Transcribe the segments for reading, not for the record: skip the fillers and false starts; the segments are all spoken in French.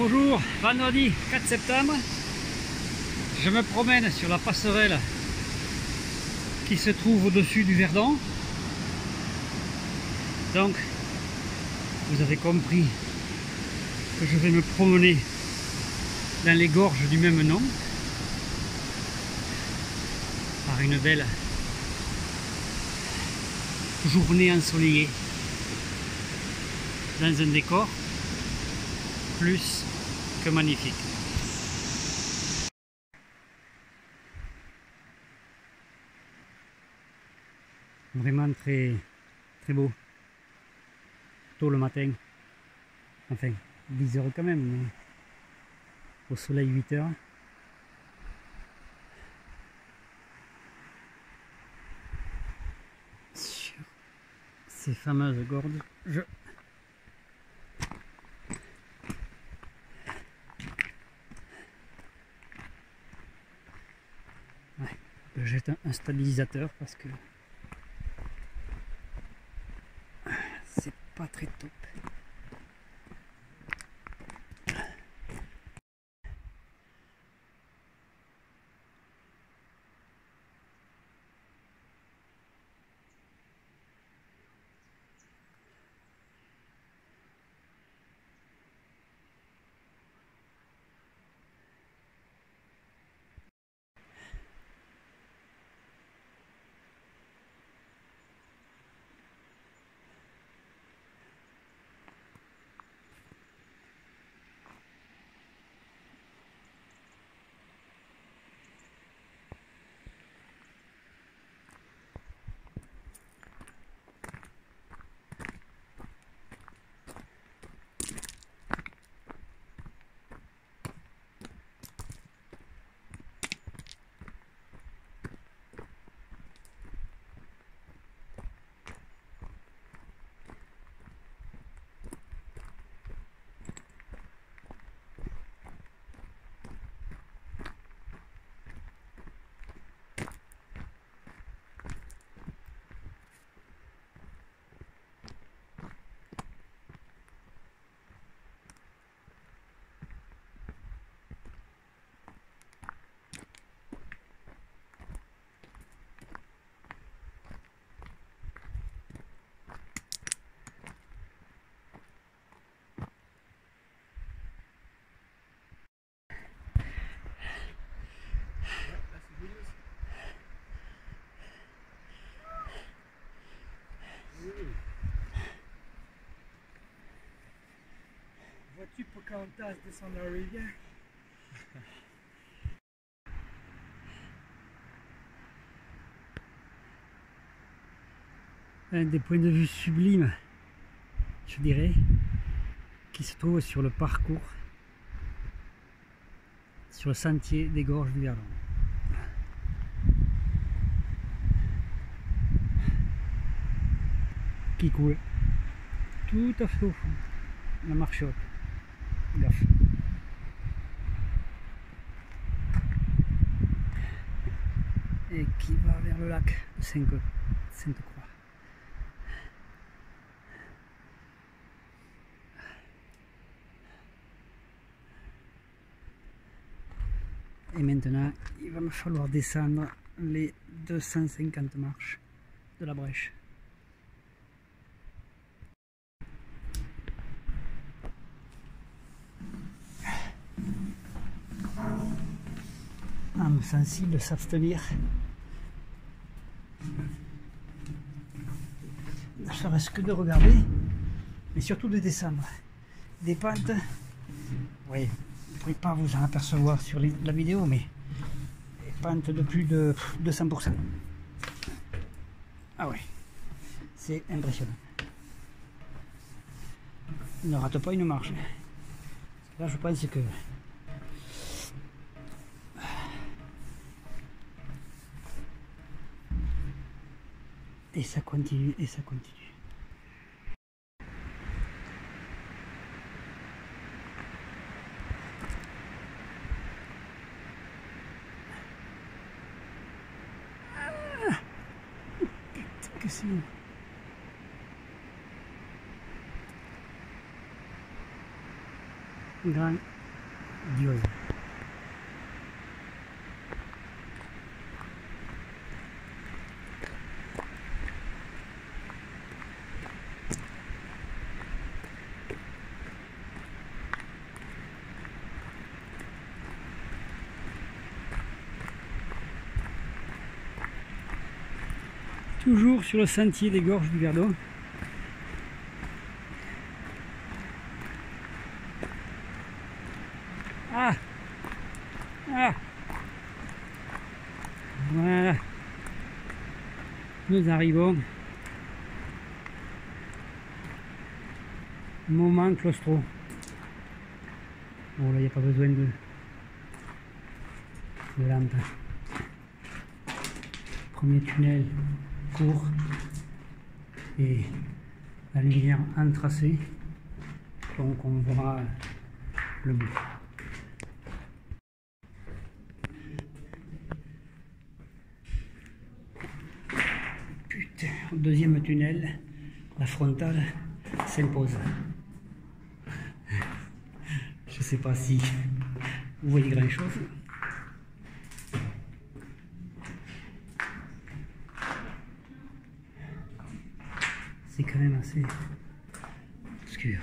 Bonjour, vendredi 4 septembre, je me promène sur la passerelle qui se trouve au-dessus du Verdon. Donc, vous avez compris que je vais me promener dans les gorges du même nom, par une belle journée ensoleillée, dans un décor plus que magnifique. Vraiment très beau, tôt le matin, enfin 10 h quand même, mais au soleil 8 h. Sur ces fameuses gorges, je jette un stabilisateur parce que c'est pas très top. Vois-tu Pocahontas descendre la rivière? Un des points de vue sublimes, je dirais, qui se trouve sur le parcours, sur le sentier des gorges du Verdon. Qui coule tout à fait au fond, la marche haute. Gaffe. Et qui va vers le lac de Sainte-Croix. Et maintenant, il va me falloir descendre les 250 marches de la brèche. Âme sensible, s'abstenir. Ne serait-ce que de regarder, mais surtout de descendre. Des pentes, oui, vous ne pouvez pas vous en apercevoir sur la vidéo, mais des pentes de plus de 200%. Ah ouais, c'est impressionnant. Ne rate pas une marche. Là, je pense que et ça continue, et ça continue. Ah, que c'est bon. Grand Diose. Toujours sur le sentier des gorges du Gardon. Ah, ah, voilà, nous arrivons. Moment claustro. Bon là il n'y a pas besoin de lampe. Premier tunnel court et la lumière entrelacée, donc on verra le bout. Putain, au deuxième tunnel, la frontale s'impose. Je sais pas si vous voyez grand chose. C'est quand même assez obscur.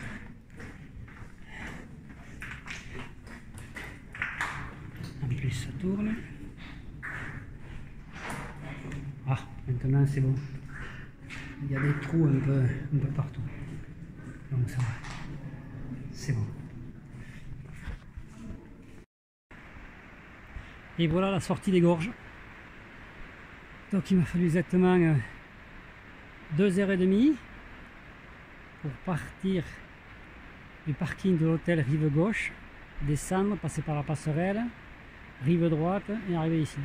En plus ça tourne. Ah, maintenant c'est bon. Il y a des trous un peu partout. Donc ça va. C'est bon. Et voilà la sortie des gorges. Donc il m'a fallu exactement 2h30 pour partir du parking de l'hôtel rive gauche, descendre, passer par la passerelle, rive droite et arriver ici.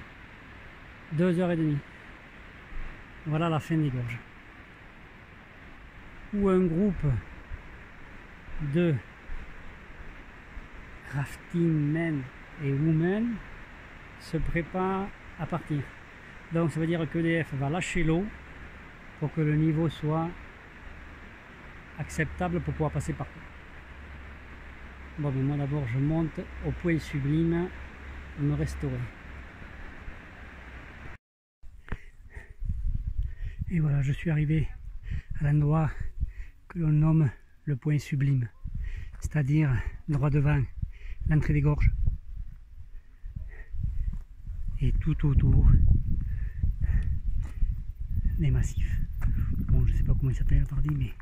2h30. Voilà la fin des gorges. Où un groupe de rafting men et women se prépare à partir. Donc ça veut dire que EDF va lâcher l'eau pour que le niveau soit acceptable pour pouvoir passer partout. Bon, mais moi d'abord je monte au point sublime me restaurer. Et voilà, je suis arrivé à l'endroit que l'on nomme le point sublime, c'est-à-dire droit devant l'entrée des gorges. Et tout autour des massifs. Bon, je sais pas comment il s'appelle, pardi, mais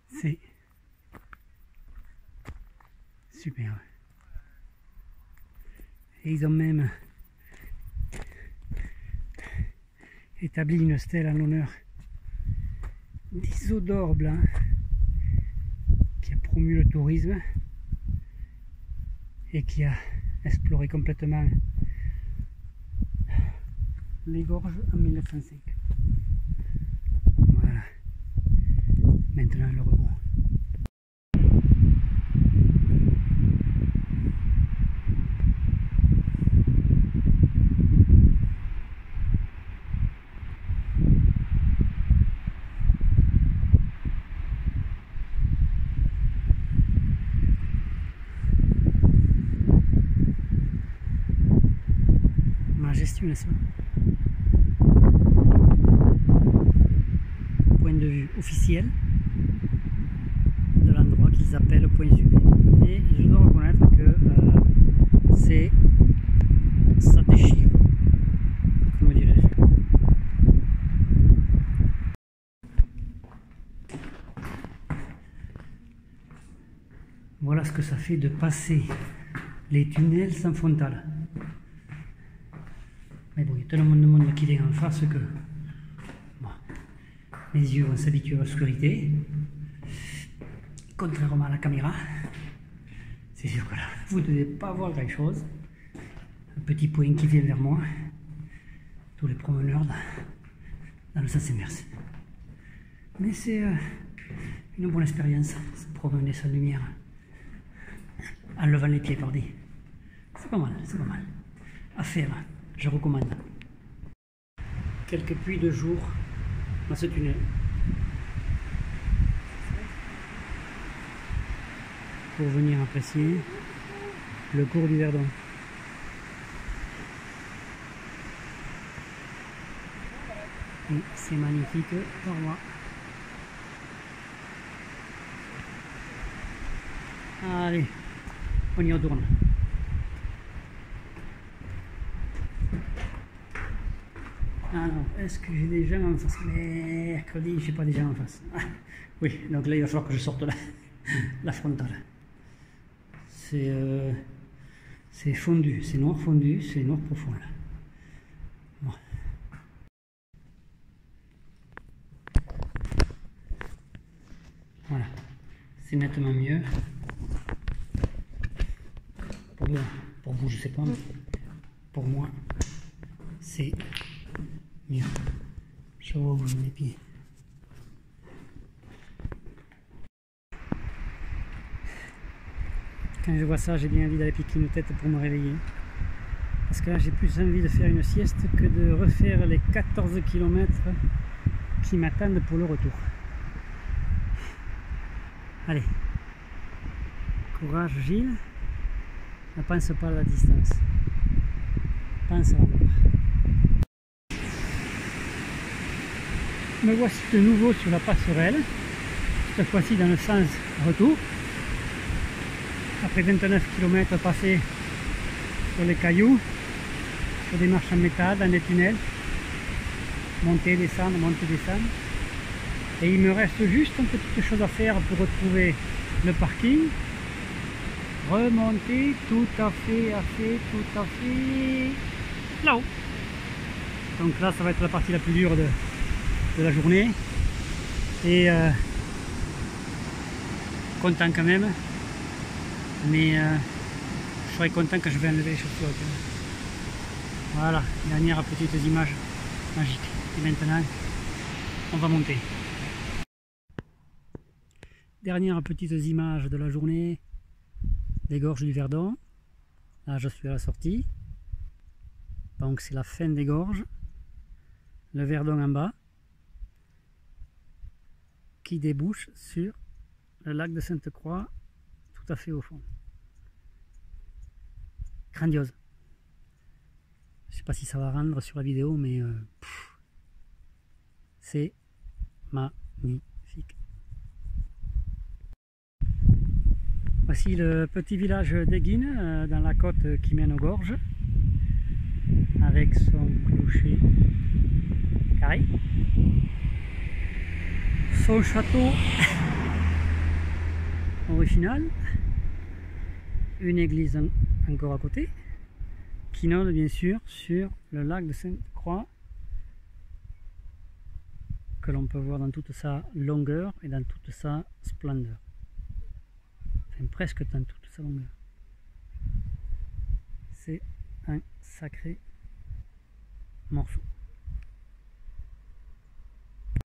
c'est super. Et ils ont même établi une stèle en l'honneur d'Isodore Blanc, qui a promu le tourisme et qui a exploré complètement les gorges en 1905. Voilà. Maintenant le rebond. Majestueux, n'est-ce pas? Point de vue officiel de l'endroit qu'ils appellent point sublime. Et je dois reconnaître que ça déchire, comment dirais-je. Voilà ce que ça fait de passer les tunnels sans frontale. Mais bon, il y a tellement de monde qui est en face que bon, mes yeux vont s'habituer à l'obscurité. Contrairement à la caméra, c'est sûr que là, vous ne devez pas voir grand chose. Un petit point qui vient vers moi. Tous les promeneurs dans le sens inverse. Mais c'est une bonne expérience, se promener sans lumière, en levant les pieds, pardi. C'est pas mal, c'est pas mal. À faire. Je recommande. Quelques pluies de jour dans ce tunnel. Pour venir apprécier le cours du Verdon. Et c'est magnifique pour moi. Allez, on y retourne. Alors, est-ce que j'ai des gens en face? Mercredi, j'ai pas des gens en face. Ah, oui, donc là, il va falloir que je sorte la frontale. C'est fondu, c'est noir fondu, c'est noir profond là. Bon. Voilà, c'est nettement mieux. Pour vous, je sais pas, mais pour moi, c'est mieux. Je vois où je mets les pieds. Quand je vois ça, j'ai bien envie d'aller piquer une tête pour me réveiller. Parce que là, j'ai plus envie de faire une sieste que de refaire les 14 km qui m'attendent pour le retour. Allez. Courage, Gilles. Ne pense pas à la distance. Pense à l'amour. Me voici de nouveau sur la passerelle. Cette fois-ci dans le sens retour. Après 29 km passés sur les cailloux, sur des marches en métal, dans des tunnels, monter, descendre, et il me reste juste une petite chose à faire pour retrouver le parking, remonter tout à fait là-haut. Donc là ça va être la partie la plus dure de la journée, et content quand même. Mais je serais content quand je vais enlever les chaussures. Voilà, dernière petite image magique. Et maintenant, on va monter. Dernière petite image de la journée des gorges du Verdon. Là, je suis à la sortie. Donc, c'est la fin des gorges. Le Verdon en bas, qui débouche sur le lac de Sainte-Croix, tout à fait au fond. Grandiose. Je sais pas si ça va rendre sur la vidéo, mais c'est magnifique. Voici le petit village d'Eguine, dans la côte qui mène aux gorges, avec son clocher carré, son château original, une église encore à côté, qui donne bien sûr sur le lac de Sainte-Croix, que l'on peut voir dans toute sa longueur et dans toute sa splendeur. Enfin, presque dans toute sa longueur. C'est un sacré morceau.